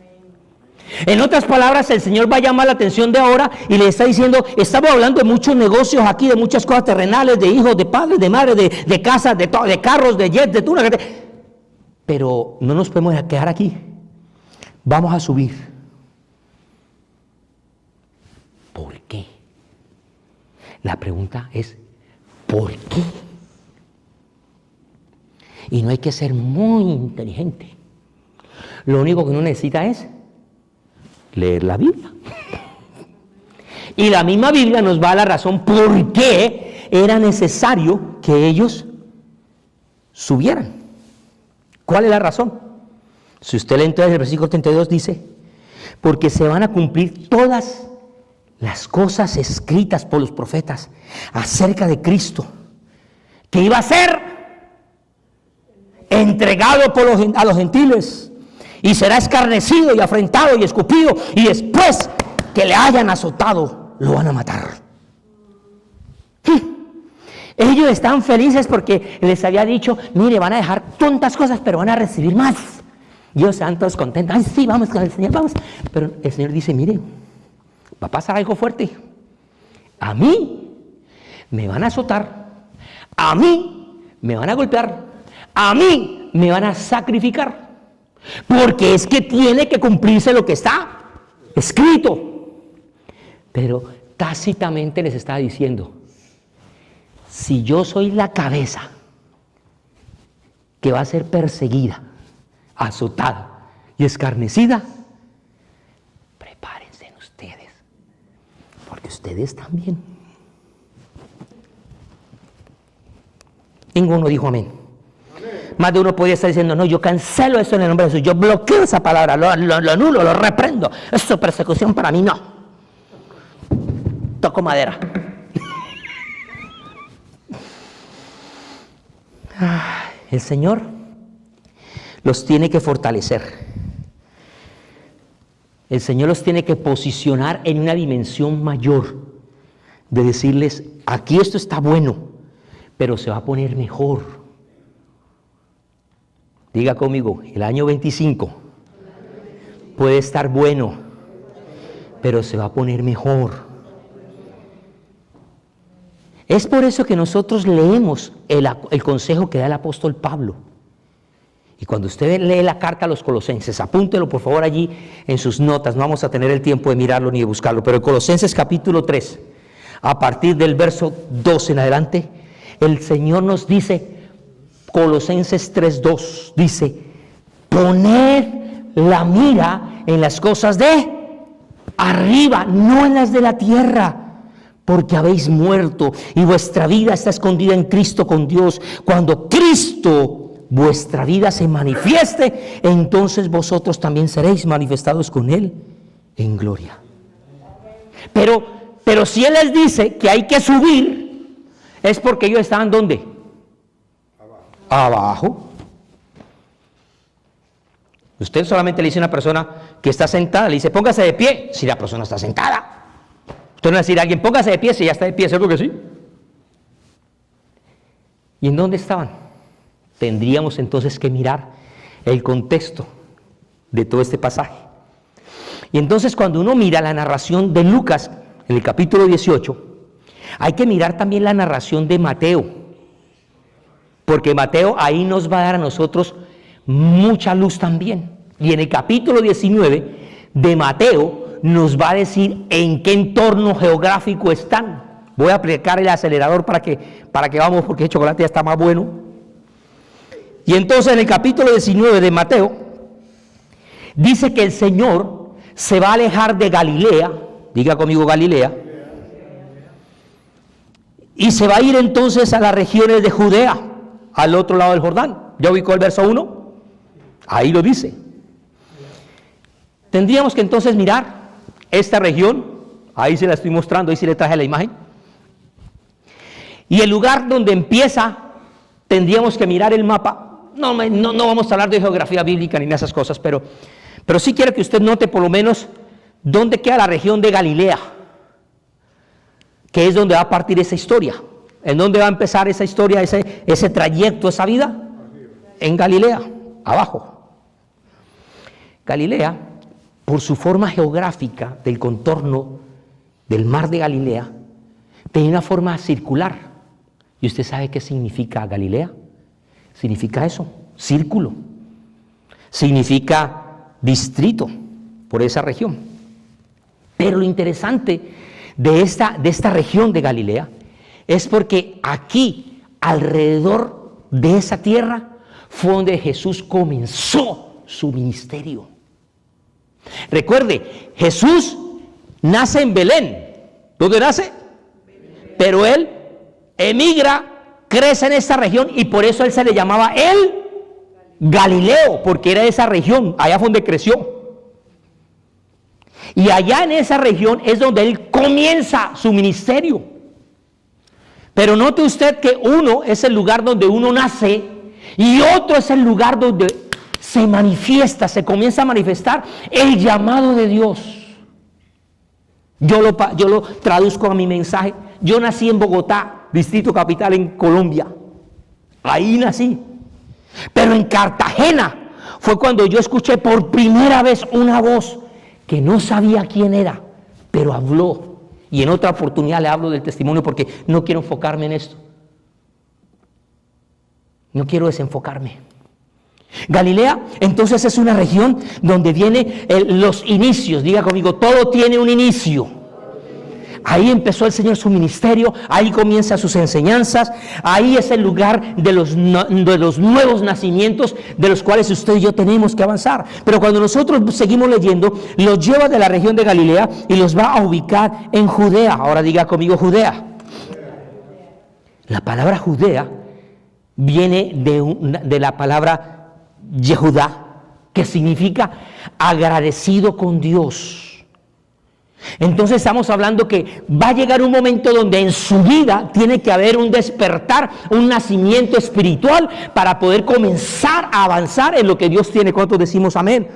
En otras palabras, el Señor va a llamar la atención de ahora y le está diciendo, estamos hablando de muchos negocios aquí, de muchas cosas terrenales, de hijos, de padres, de madres, de casas, de carros, de jets, de todo. Pero no nos podemos quedar aquí. Vamos a subir. ¿Por qué? La pregunta es, ¿por qué? Y no hay que ser muy inteligente. Lo único que uno necesita es leer la Biblia. Y la misma Biblia nos va a dar la razón por qué era necesario que ellos subieran. ¿Cuál es la razón? Si usted lee entonces el versículo 32 dice, porque se van a cumplir todas las cosas escritas por los profetas acerca de Cristo, que iba a ser entregado a los gentiles y será escarnecido y afrentado y escupido, y después que le hayan azotado lo van a matar. Ellos están felices porque les había dicho, mire, van a dejar tontas cosas pero van a recibir más. Y ellos están todos contentos, ay sí, vamos con el Señor, vamos. Pero el Señor dice, mire, va a pasar algo fuerte. A mí me van a azotar, a mí me van a golpear, a mí me van a sacrificar. porque es que tiene que cumplirse lo que está escrito. Pero tácitamente les está diciendo, si yo soy la cabeza que va a ser perseguida, azotada y escarnecida, prepárense ustedes, porque ustedes también. Ninguno dijo amén. Más de uno podría estar diciendo, no, yo cancelo eso en el nombre de Jesús, yo bloqueo esa palabra, lo anulo, lo reprendo. Eso es persecución para mí, no. Toco madera. El Señor los tiene que fortalecer. El Señor los tiene que posicionar en una dimensión mayor, de decirles, aquí esto está bueno, pero se va a poner mejor. Diga conmigo, el año 25 puede estar bueno, pero se va a poner mejor. Es por eso que nosotros leemos el consejo que da el apóstol Pablo. Y cuando usted lee la carta a los Colosenses, apúntelo por favor allí en sus notas, no vamos a tener el tiempo de mirarlo ni de buscarlo, pero en Colosenses capítulo 3, a partir del verso 2 en adelante, el Señor nos dice, Colosenses 3:2, dice, poned la mira en las cosas de arriba, no en las de la tierra, porque habéis muerto y vuestra vida está escondida en Cristo con Dios. Cuando Cristo, vuestra vida, se manifieste, entonces vosotros también seréis manifestados con Él en gloria. Pero si Él les dice que hay que subir, es porque ellos estaban ¿dónde? Abajo. Usted solamente le dice a una persona que está sentada, le dice póngase de pie, si la persona está sentada. Usted no le dice a alguien póngase de pie si ya está de pie, ¿cierto que sí? ¿Y en dónde estaban? Tendríamos entonces que mirar el contexto de todo este pasaje. Y entonces cuando uno mira la narración de Lucas en el capítulo 18, hay que mirar también la narración de Mateo, porque Mateo ahí nos va a dar a nosotros mucha luz también. Y en el capítulo 19 de Mateo nos va a decir en qué entorno geográfico están. Voy a aplicar el acelerador para que vamos, porque el chocolate ya está más bueno. Y entonces en el capítulo 19 de Mateo dice que el Señor se va a alejar de Galilea, diga conmigo Galilea, y se va a ir entonces a las regiones de Judea, al otro lado del Jordán. ¿Ya ubicó el verso 1? Ahí lo dice. Tendríamos que entonces mirar esta región, ahí se la estoy mostrando, ahí sí le traje la imagen. Y el lugar donde empieza, tendríamos que mirar el mapa. No vamos a hablar de geografía bíblica ni de esas cosas, pero sí quiero que usted note por lo menos dónde queda la región de Galilea, que es donde va a partir esa historia. ¿En dónde va a empezar esa historia, ese trayecto, esa vida? En Galilea, abajo. Galilea, por su forma geográfica del contorno del mar de Galilea, tenía una forma circular. ¿Y usted sabe qué significa Galilea? Significa eso, círculo. Significa distrito por esa región. Pero lo interesante de esta región de Galilea es porque aquí, alrededor de esa tierra, fue donde Jesús comenzó su ministerio. Recuerde, Jesús nace en Belén. ¿Dónde nace? Pero él emigra, crece en esta región y por eso él se le llamaba el Galileo, porque era de esa región, allá fue donde creció. Y allá en esa región es donde él comienza su ministerio. Pero note usted que uno es el lugar donde uno nace y otro es el lugar donde se manifiesta, se comienza a manifestar el llamado de Dios. Yo lo traduzco a mi mensaje. Yo nací en Bogotá, Distrito Capital, en Colombia. Ahí nací. Pero en Cartagena fue cuando yo escuché por primera vez una voz que no sabía quién era, pero habló. Y en otra oportunidad le hablo del testimonio porque no quiero enfocarme en esto. No quiero desenfocarme. Galilea, entonces, es una región donde vienen los inicios. Diga conmigo, todo tiene un inicio. Ahí empezó el Señor su ministerio, ahí comienza sus enseñanzas, ahí es el lugar de los nuevos nacimientos de los cuales usted y yo tenemos que avanzar. Pero cuando nosotros seguimos leyendo, los lleva de la región de Galilea y los va a ubicar en Judea. Ahora diga conmigo Judea. La palabra Judea viene de la palabra Yehudá, que significa agradecido con Dios. Entonces estamos hablando que va a llegar un momento donde en su vida tiene que haber un despertar, un nacimiento espiritual para poder comenzar a avanzar en lo que Dios tiene. ¿Cuántos decimos amén?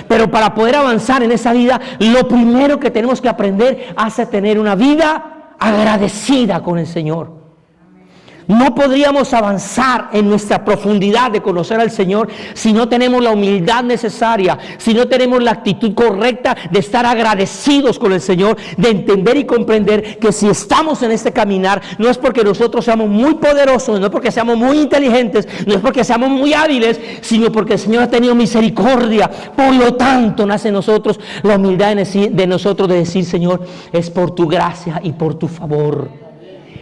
Pero para poder avanzar en esa vida, lo primero que tenemos que aprender es a tener una vida agradecida con el Señor. No podríamos avanzar en nuestra profundidad de conocer al Señor si no tenemos la humildad necesaria, si no tenemos la actitud correcta de estar agradecidos con el Señor, de entender y comprender que si estamos en este caminar, no es porque nosotros seamos muy poderosos, no es porque seamos muy inteligentes, no es porque seamos muy hábiles, sino porque el Señor ha tenido misericordia. Por lo tanto, nace en nosotros la humildad de nosotros de decir, Señor, es por tu gracia y por tu favor.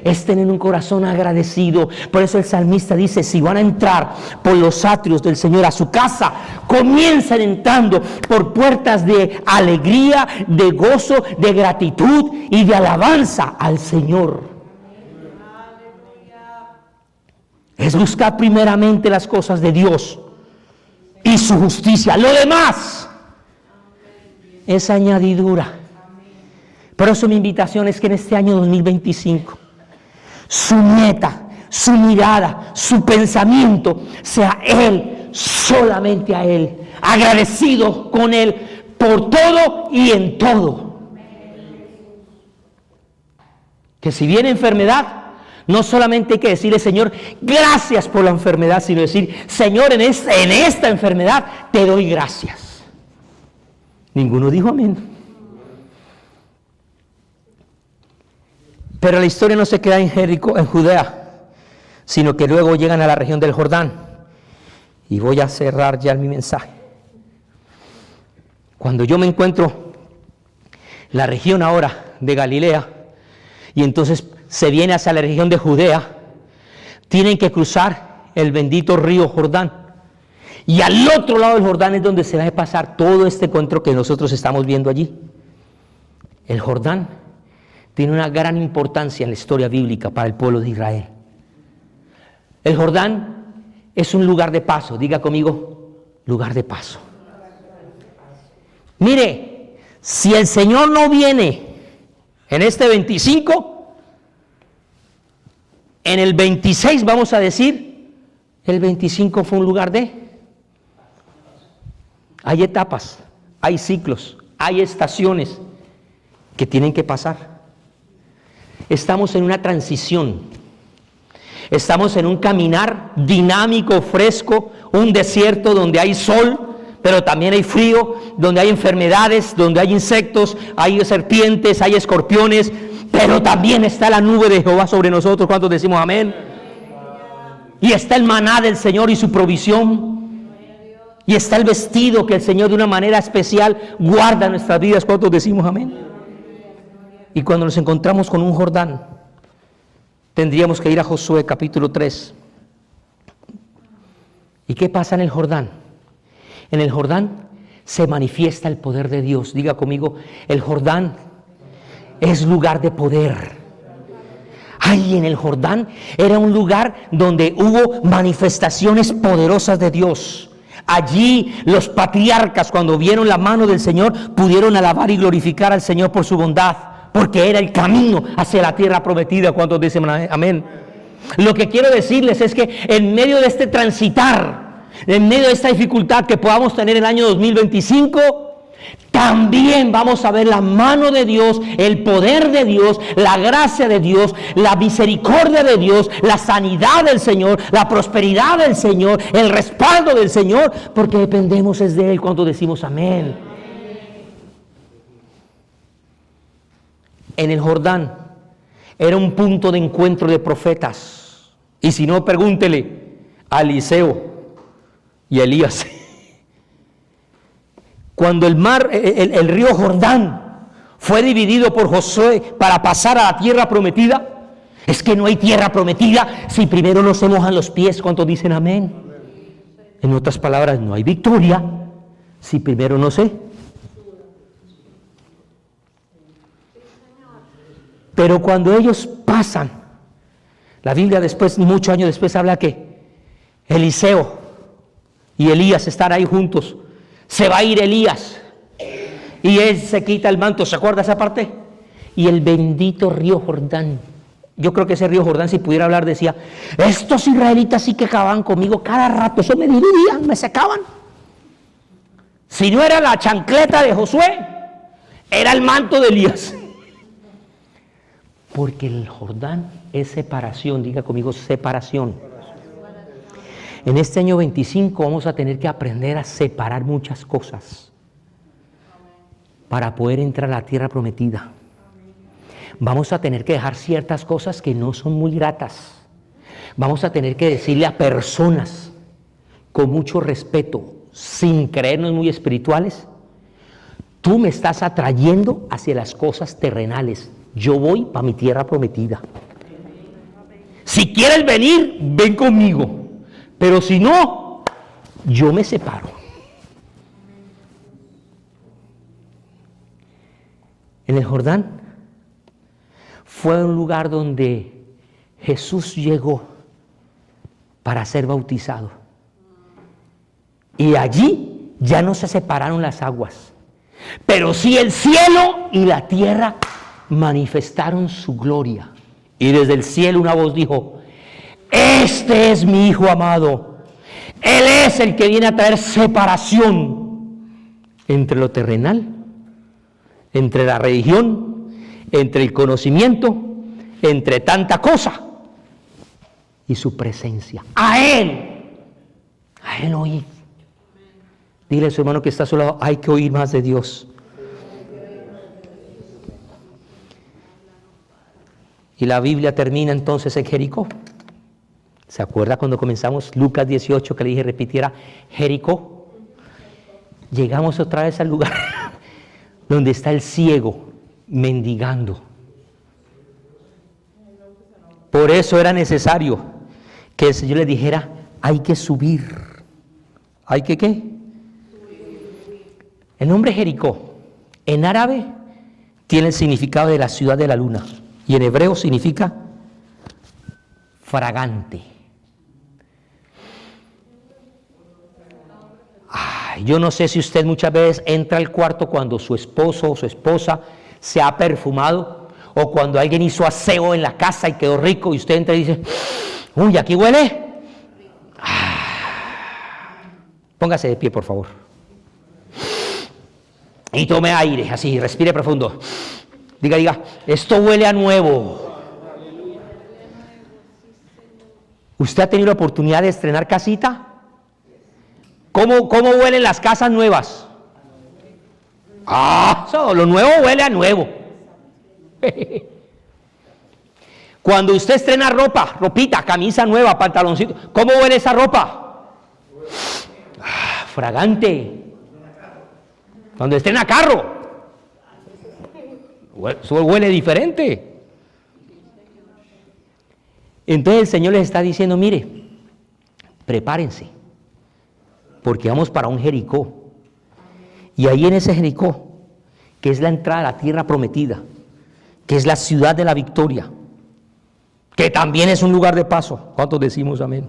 Es tener un corazón agradecido. Por eso el salmista dice, si van a entrar por los atrios del Señor a su casa, comiencen entrando por puertas de alegría, de gozo, de gratitud y de alabanza al Señor. Es buscar primeramente las cosas de Dios y su justicia. Lo demás es añadidura. Por eso mi invitación es que en este año 2025 su meta, su mirada, su pensamiento sea Él, solamente a Él, agradecido con Él por todo y en todo. Que si viene enfermedad, no solamente hay que decirle, Señor, gracias por la enfermedad, sino decir, Señor, en esta enfermedad te doy gracias. Ninguno dijo amén. Pero la historia no se queda en Jericó, en Judea, sino que luego llegan a la región del Jordán. Y voy a cerrar ya mi mensaje. Cuando yo me encuentro la región ahora de Galilea, y entonces se viene hacia la región de Judea, tienen que cruzar el bendito río Jordán. Y al otro lado del Jordán es donde se va a pasar todo este encuentro que nosotros estamos viendo allí. El Jordán tiene una gran importancia en la historia bíblica para el pueblo de Israel. El Jordán es un lugar de paso. Diga conmigo, lugar de paso. Mire, si el Señor no viene en este 25, en el 26 vamos a decir, el 25 fue un lugar de... Hay etapas, hay ciclos, hay estaciones que tienen que pasar. Estamos en una transición, estamos en un caminar dinámico, fresco, un desierto donde hay sol, pero también hay frío, donde hay enfermedades, donde hay insectos, hay serpientes, hay escorpiones, pero también está la nube de Jehová sobre nosotros. ¿Cuántos decimos amén? Y está el maná del Señor y su provisión, y está el vestido que el Señor de una manera especial guarda en nuestras vidas. ¿Cuántos decimos amén? Y cuando nos encontramos con un Jordán, tendríamos que ir a Josué capítulo 3. ¿Y qué pasa en el Jordán? En el Jordán se manifiesta el poder de Dios. Diga conmigo, el Jordán es lugar de poder. Ahí en el Jordán era un lugar donde hubo manifestaciones poderosas de Dios. Allí los patriarcas, cuando vieron la mano del Señor, pudieron alabar y glorificar al Señor por su bondad, porque era el camino hacia la tierra prometida. ¿Cuántos dicen amén? Lo que quiero decirles es que en medio de este transitar, en medio de esta dificultad que podamos tener en el año 2025, también vamos a ver la mano de Dios, el poder de Dios, la gracia de Dios, la misericordia de Dios, la sanidad del Señor, la prosperidad del Señor, el respaldo del Señor, porque dependemos es de Él. Cuando decimos amén. En el Jordán era un punto de encuentro de profetas. Y si no, pregúntele a Eliseo, y Elías. Cuando el río Jordán fue dividido por Josué para pasar a la tierra prometida, es que no hay tierra prometida si primero no se mojan los pies. ¿Cuántos dicen amén? En otras palabras, no hay victoria si primero no se. Pero cuando ellos pasan, la Biblia después, muchos años después, habla que Eliseo y Elías están ahí juntos. Se va a ir Elías y él se quita el manto. ¿Se acuerda esa parte? Y el bendito río Jordán, yo creo que ese río Jordán, si pudiera hablar, decía: estos israelitas sí que acababan conmigo cada rato, eso me dividían, me secaban. Si no era la chancleta de Josué, era el manto de Elías. Porque el Jordán es separación, diga conmigo, separación. En este año 25 vamos a tener que aprender a separar muchas cosas para poder entrar a la tierra prometida. Vamos a tener que dejar ciertas cosas que no son muy gratas. Vamos a tener que decirle a personas con mucho respeto, sin creernos muy espirituales: tú me estás atrayendo hacia las cosas terrenales. Yo voy para mi tierra prometida. Si quieres venir, ven conmigo. Pero si no, yo me separo. En el Jordán fue un lugar donde Jesús llegó para ser bautizado. Y allí ya no se separaron las aguas, pero sí el cielo y la tierra manifestaron su gloria. Y desde el cielo una voz dijo: este es mi Hijo amado. Él es el que viene a traer separación entre lo terrenal, entre la religión, entre el conocimiento, entre tanta cosa y su presencia. A Él oír. Dile a su hermano que está a su lado: hay que oír más de Dios. Y la Biblia termina entonces en Jericó. ¿Se acuerda cuando comenzamos Lucas 18 que le dije repitiera Jericó? Llegamos otra vez al lugar donde está el ciego mendigando. Por eso era necesario que el Señor le dijera: hay que subir. ¿Hay que qué? El nombre Jericó en árabe tiene el significado de la ciudad de la luna y en hebreo significa fragante. Yo no sé si usted muchas veces entra al cuarto cuando su esposo o su esposa se ha perfumado, o cuando alguien hizo aseo en la casa y quedó rico y usted entra y dice: uy, aquí huele. Póngase de pie, por favor, y tome aire, así, respire profundo. Diga, esto huele a nuevo. ¿Usted ha tenido la oportunidad de estrenar casita? ¿Cómo huelen las casas nuevas? Lo nuevo huele a nuevo. Cuando usted estrena ropita, camisa nueva, pantaloncito, ¿cómo huele esa ropa? Fragante. Cuando estrena carro, huele diferente. Entonces el Señor les está diciendo: mire, prepárense, porque vamos para un Jericó. Y ahí en ese Jericó, que es la entrada a la tierra prometida, que es la ciudad de la victoria, que también es un lugar de paso. ¿Cuántos decimos amén?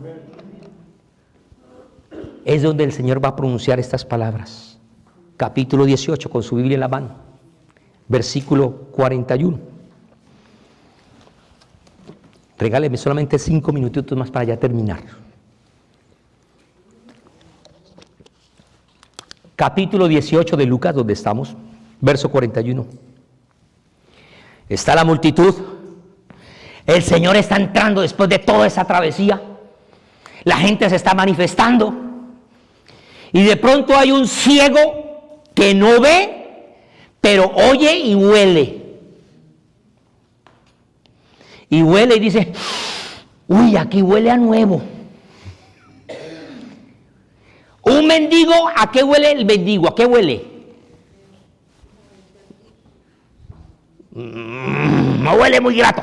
Es donde el Señor va a pronunciar estas palabras. Capítulo 18, con su Biblia en la mano, versículo 41. Regáleme solamente 5 minutitos más para ya terminar. Capítulo 18 de Lucas, donde estamos, verso 41. Está la multitud. El Señor está entrando después de toda esa travesía. La gente se está manifestando. Y de pronto hay un ciego que no ve, pero oye y huele. Y huele y dice: uy, aquí huele a nuevo. mendigo, ¿a qué huele el mendigo? ¿A qué huele? No huele muy grato.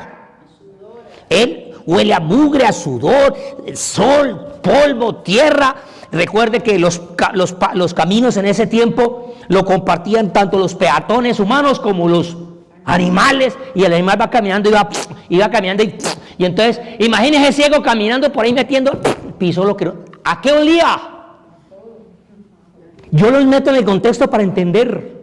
Él huele a mugre, a sudor, sol, polvo, tierra. Recuerde que los caminos en ese tiempo lo compartían tanto los peatones humanos como los animales, y el animal va caminando, iba caminando, y entonces imagínese ciego caminando por ahí metiendo, pisó lo que no. ¿A qué olía? Yo los meto en el contexto para entender.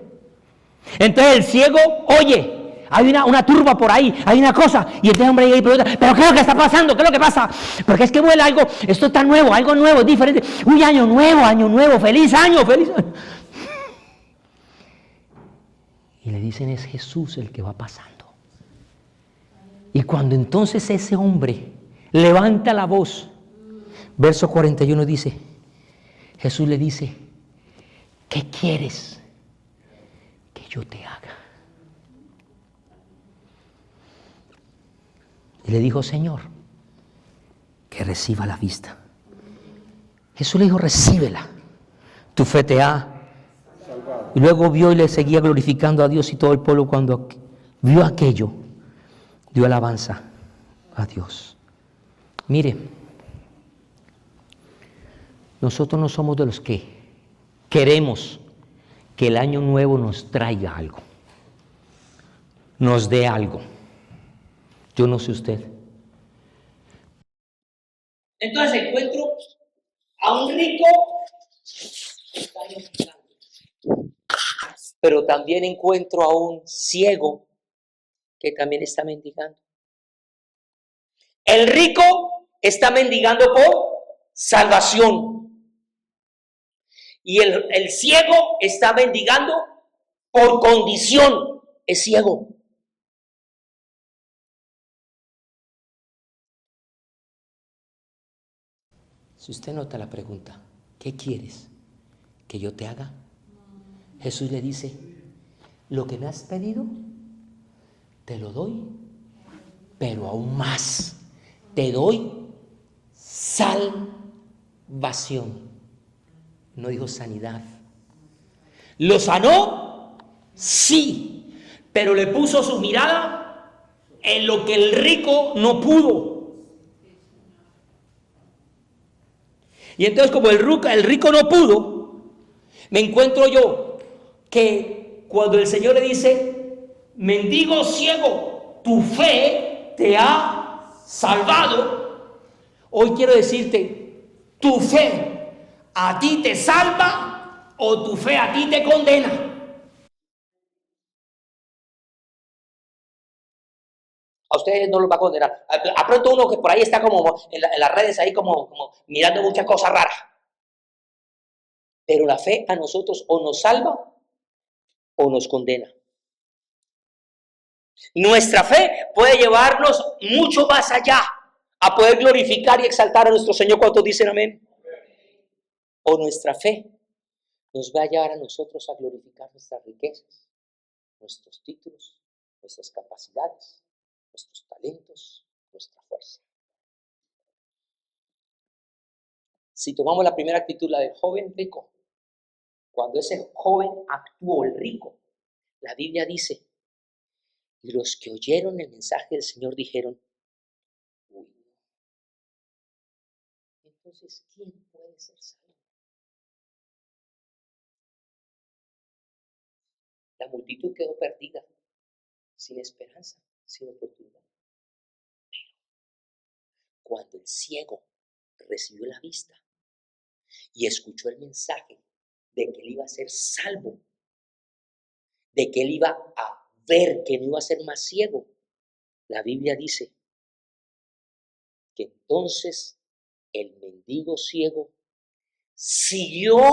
Entonces el ciego oye, hay una turba por ahí, hay una cosa, y este hombre llega y pregunta, ¿pero qué es lo que está pasando? ¿Qué es lo que pasa? Porque es que huele algo, esto está nuevo, algo nuevo, es diferente. Uy, año nuevo, feliz año, feliz año. Y le dicen, es Jesús el que va pasando. Y cuando entonces ese hombre levanta la voz, verso 41 dice, Jesús le dice, ¿qué quieres que yo te haga? Y le dijo, Señor, que reciba la vista. Jesús le dijo, recíbela, tu fe te ha salvado. Y luego vio y le seguía glorificando a Dios, y todo el pueblo, cuando vio aquello, dio alabanza a Dios. Mire, nosotros no somos de los que queremos que el año nuevo nos traiga algo, nos dé algo. Yo no sé usted. Entonces encuentro a un rico, pero también encuentro a un ciego que también está mendigando. El rico está mendigando por salvación, y el ciego está mendigando por condición, es ciego. Si usted nota la pregunta, ¿qué quieres que yo te haga? Jesús le dice, lo que me has pedido, te lo doy, pero aún más, te doy salvación. No dijo sanidad. ¿Lo sanó? Sí, pero le puso su mirada en lo que el rico no pudo. Y entonces, como el rico no pudo, me encuentro yo que cuando el Señor le dice, mendigo ciego, tu fe te ha salvado, hoy quiero decirte, tu fe a ti te salva o tu fe a ti te condena. A ustedes no los va a condenar. A pronto uno que por ahí está como en las redes ahí como mirando muchas cosas raras. Pero la fe a nosotros o nos salva o nos condena. Nuestra fe puede llevarnos mucho más allá, a poder glorificar y exaltar a nuestro Señor. ¿Cuántos dicen amén? O nuestra fe nos va a llevar a nosotros a glorificar nuestras riquezas, nuestros títulos, nuestras capacidades, nuestros talentos, nuestra fuerza. Si tomamos la primera actitud, la del joven rico, cuando ese joven actuó, el rico, la Biblia dice, y los que oyeron el mensaje del Señor dijeron, uy, entonces, ¿quién puede ser salvo? La multitud quedó perdida, sin esperanza, sin oportunidad. Pero cuando el ciego recibió la vista y escuchó el mensaje de que él iba a ser salvo, de que él iba a ver que no iba a ser más ciego, la Biblia dice que entonces el mendigo ciego siguió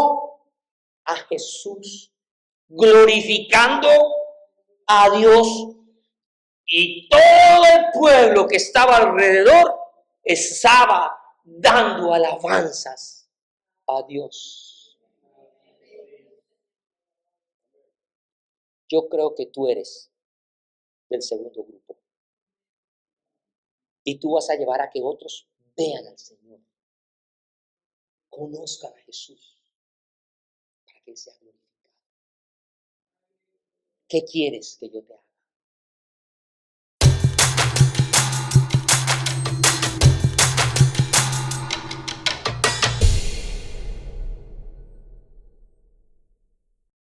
a Jesús, glorificando a Dios, y todo el pueblo que estaba alrededor estaba dando alabanzas a Dios. Yo creo que tú eres del segundo grupo, y tú vas a llevar a que otros vean al Señor, conozcan a Jesús, que Él sea glorificado. ¿Qué quieres que yo te haga?